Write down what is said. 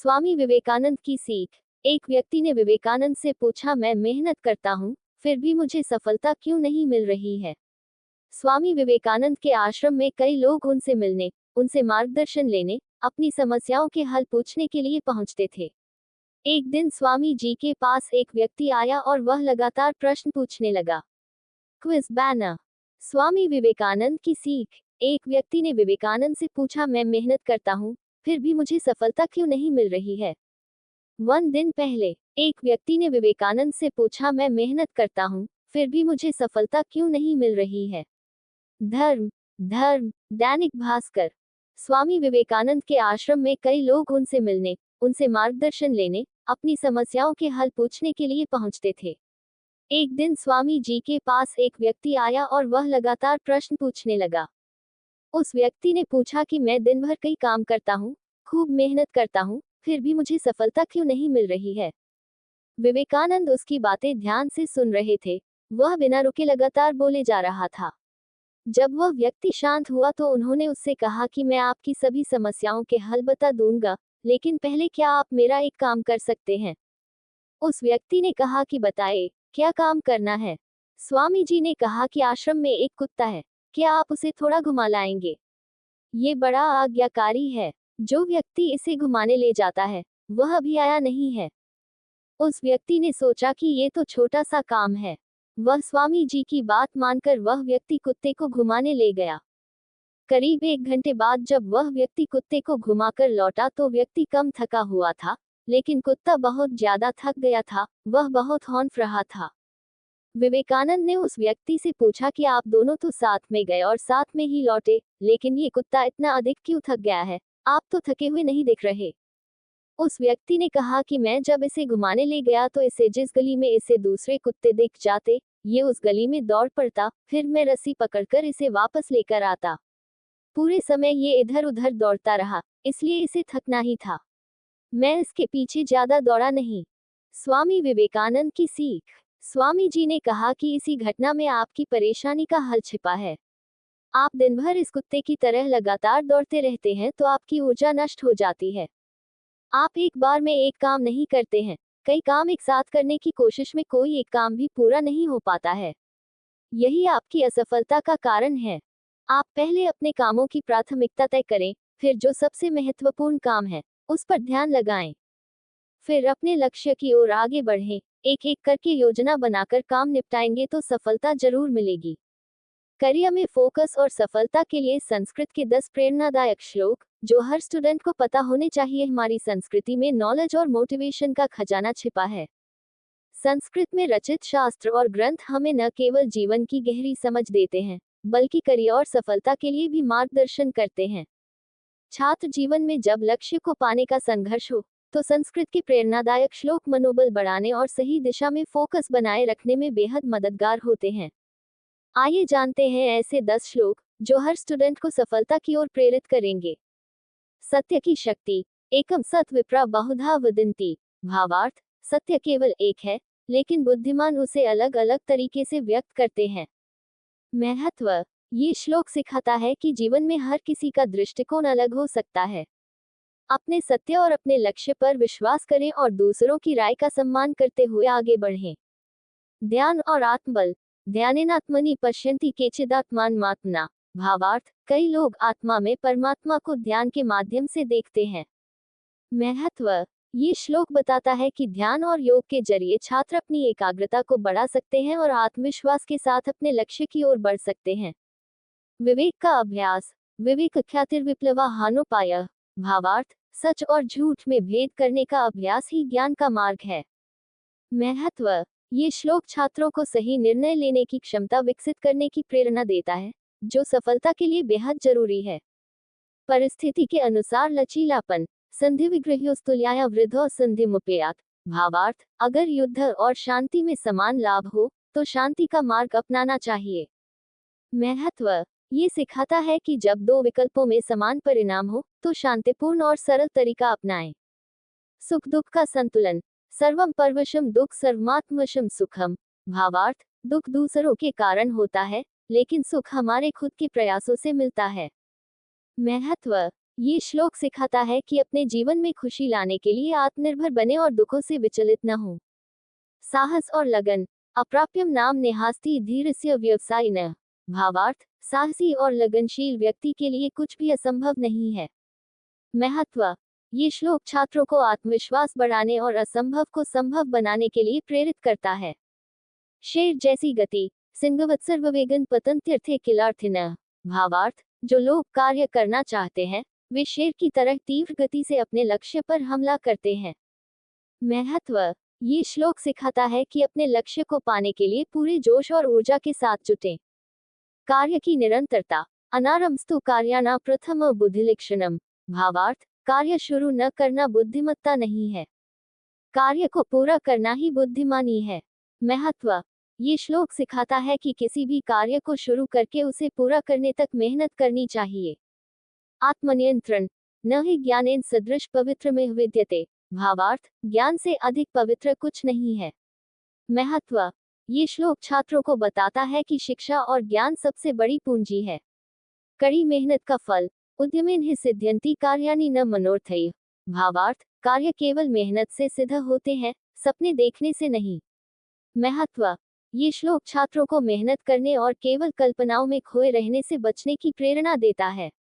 स्वामी विवेकानंद की सीख। एक व्यक्ति ने विवेकानंद से पूछा, मैं मेहनत करता हूँ, फिर भी मुझे सफलता क्यों नहीं मिल रही है। स्वामी विवेकानंद के आश्रम में कई लोग उनसे मिलने, उनसे मार्गदर्शन लेने, अपनी समस्याओं के हल पूछने के लिए पहुंचते थे। एक दिन स्वामी जी के पास एक व्यक्ति आया और वह लगातार प्रश्न पूछने लगा। Quiz banner. स्वामी विवेकानंद की सीख। एक व्यक्ति ने विवेकानंद से पूछा, मैं मेहनत करता हूँ, फिर भी मुझे सफलता क्यों नहीं मिल रही है। 1 दिन पहले एक व्यक्ति ने विवेकानंद से पूछा, मैं मेहनत करता हूँ, फिर भी मुझे सफलता क्यों नहीं मिल रही है। धर्म। धर्म। दैनिक भास्कर। स्वामी विवेकानंद के आश्रम में कई लोग उनसे मिलने, उनसे मार्गदर्शन लेने, अपनी समस्याओं के हल पूछने के लिए पहुंचते थे। एक दिन स्वामी जी के पास एक व्यक्ति आया और वह लगातार प्रश्न पूछने लगा। उस व्यक्ति ने पूछा कि मैं दिन भर कई काम करता हूँ, खूब मेहनत करता हूँ, फिर भी मुझे सफलता क्यों नहीं मिल रही है। विवेकानंद उसकी बातें ध्यान से सुन रहे थे। वह बिना रुके लगातार बोले जा रहा था। जब वह व्यक्ति शांत हुआ तो उन्होंने उससे कहा कि मैं आपकी सभी समस्याओं के हल बता दूंगा, लेकिन पहले क्या आप मेरा एक काम कर सकते हैं। उस व्यक्ति ने कहा कि बताइए, क्या काम करना है। स्वामी जी ने कहा कि आश्रम में एक कुत्ता है, क्या आप उसे थोड़ा घुमा लाएंगे। ये बड़ा आज्ञाकारी है। जो व्यक्ति इसे घुमाने ले जाता है, वह अभी आया नहीं है। उस व्यक्ति ने सोचा कि ये तो छोटा सा काम है। वह स्वामी जी की बात मानकर वह व्यक्ति कुत्ते को घुमाने ले गया। करीब 1 घंटे बाद जब वह व्यक्ति कुत्ते को घुमाकर लौटा तो व्यक्ति कम थका हुआ था, लेकिन कुत्ता बहुत ज्यादा थक गया था। वह बहुत हौंफ रहा था। विवेकानंद ने उस व्यक्ति से पूछा कि आप दोनों तो साथ में गए और साथ में ही लौटे, लेकिन ये कुत्ता इतना अधिक क्यों थक गया है, आप तो थके हुए नहीं दिख रहे। उस व्यक्ति ने कहा कि मैं जब इसे घुमाने ले गया तो इसे जिस गली में इसे दूसरे कुत्ते दिख जाते, ये उस गली में दौड़ पड़ता, फिर मैं रस्सी पकड़कर इसे वापस लेकर आता। पूरे समय ये इधर उधर दौड़ता रहा, इसलिए इसे थकना ही था। मैं इसके पीछे ज्यादा दौड़ा नहीं। स्वामी विवेकानंद की सीख। स्वामी जी ने कहा कि इसी घटना में आपकी परेशानी का हल छिपा है। आप दिन भर इस कुत्ते की तरह लगातार दौड़ते रहते हैं तो आपकी ऊर्जा नष्ट हो जाती है। आप एक बार में एक काम नहीं करते हैं, कई काम एक साथ करने की कोशिश में कोई एक काम भी पूरा नहीं हो पाता है। यही आपकी असफलता का कारण है। आप पहले अपने कामों की प्राथमिकता तय करें, फिर जो सबसे महत्वपूर्ण काम है, उस पर ध्यान लगाएं। फिर अपने लक्ष्य की ओर आगे बढ़ें। एक एक करके योजना बनाकर काम निपटाएंगे तो सफलता जरूर मिलेगी। करियर में फोकस और सफलता के लिए संस्कृत के 10 प्रेरणादायक श्लोक, जो हर स्टूडेंट को पता होने चाहिए। हमारी संस्कृति में नॉलेज और मोटिवेशन का खजाना छिपा है। संस्कृत में रचित शास्त्र और ग्रंथ हमें न केवल जीवन की गहरी समझ देते हैं, बल्कि करियर और सफलता के लिए भी मार्गदर्शन करते हैं। छात्र जीवन में जब लक्ष्य को पाने का संघर्ष हो, तो संस्कृत के प्रेरणादायक श्लोक मनोबल बढ़ाने और सही दिशा में फोकस बनाए रखने में बेहद मददगार होते हैं। आइए जानते हैं ऐसे 10 श्लोक जो हर स्टूडेंट को सफलता की ओर प्रेरित करेंगे। सत्य की शक्ति। एकम सत विप्रा बहुधा वदन्ति। भावार्थ, सत्य केवल एक है, लेकिन बुद्धिमान उसे अलग अलग तरीके से व्यक्त करते हैं। महत्व। ये श्लोक सिखाता है कि जीवन में हर किसी का दृष्टिकोण अलग हो सकता है। अपने सत्य और अपने लक्ष्य पर विश्वास करें और दूसरों की राय का सम्मान करते हुए आगे बढ़ें। ध्यान और आत्मबल। ध्यानेनात्मनि पश्यन्ति केचिदात्मानमात्मना। भावार्थ, कई लोग आत्मा में परमात्मा को ध्यान के माध्यम से देखते हैं। महत्व। ये श्लोक बताता है कि ध्यान और योग के जरिए छात्र अपनी एकाग्रता को बढ़ा सकते हैं और आत्मविश्वास के साथ अपने लक्ष्य की ओर बढ़ सकते हैं। विवेक का अभ्यास। विवेक ख्यातिर्विप्लवा हानोपायः। भावार्थ, सच और झूठ में भेद करने का अभ्यास ही ज्ञान का मार्ग है। महत्व। ये श्लोक छात्रों को सही निर्णय लेने की क्षमता विकसित करने की प्रेरणा देता है, जो सफलता के लिए बेहद जरूरी है। परिस्थिति के अनुसार लचीलापन। संधि विग्रह्योस्तुल्याया वृद्धो संधिमुपेयात्। भावार्थ, अगर युद्ध और शांति में समान लाभ हो, तो शांति का मार्ग अपनाना चाहिए। महत्व। ये सिखाता है कि जब 2 विकल्पों में समान परिणाम हो, तो शांतिपूर्ण और सरल तरीका अपनाएं। सुख दुख का संतुलन। सर्वम परवशम दुख सर्वमात्मवशम सुखम। भावार्थ, दुख दूसरों के कारण होता है, लेकिन सुख हमारे खुद के प्रयासों से मिलता है। महत्व। ये श्लोक सिखाता है कि अपने जीवन में खुशी लाने के लिए आत्मनिर्भर बने और दुखों से विचलित न हो। साहस और लगन। अप्राप्यम नाम नेहास्ति धीरस्य व्यवसायिनः। भावार्थ, साहसी और लगनशील व्यक्ति के लिए कुछ भी असंभव नहीं है। महत्व। ये श्लोक छात्रों को आत्मविश्वास बढ़ाने और असंभव को संभव बनाने के लिए प्रेरित करता है। शेर जैसी गति। सिंहवत् सर्ववेगन पतन्त्यर्थे किलार्थिनः। भावार्थ, जो लोग कार्य करना चाहते हैं वे शेर की तरह तीव्र गति से अपने लक्ष्य पर हमला करते हैं। महत्व। ये श्लोक सिखाता है कि अपने लक्ष्य को पाने के लिए पूरे जोश और ऊर्जा के साथ जुटें। कार्य की निरंतरता। अनारंभस्तु कार्याणां प्रथम बुद्धिलक्षणम। भावार्थ, कार्य शुरू न करना बुद्धिमत्ता नहीं है, कार्य को पूरा करना ही बुद्धिमानी है। महत्व। ये श्लोक सिखाता है कि किसी भी कार्य को शुरू करके उसे पूरा करने तक मेहनत करनी चाहिए। आत्मनियंत्रण। न हि ज्ञानेन सदृश पवित्रमेह विद्यते। भावार्थ, ज्ञान से अधिक पवित्र कुछ नहीं है। महत्व। ये श्लोक छात्रों को बताता है कि शिक्षा और ज्ञान सबसे बड़ी पूंजी है। कड़ी मेहनत का फल। उद्यमेन हि सिद्ध्यन्ति कार्याणि न मनोरथैः। भावार्थ, कार्य केवल मेहनत से सिद्ध होते हैं, सपने देखने से नहीं। महत्व। ये श्लोक छात्रों को मेहनत करने और केवल कल्पनाओं में खोए रहने से बचने की प्रेरणा देता है।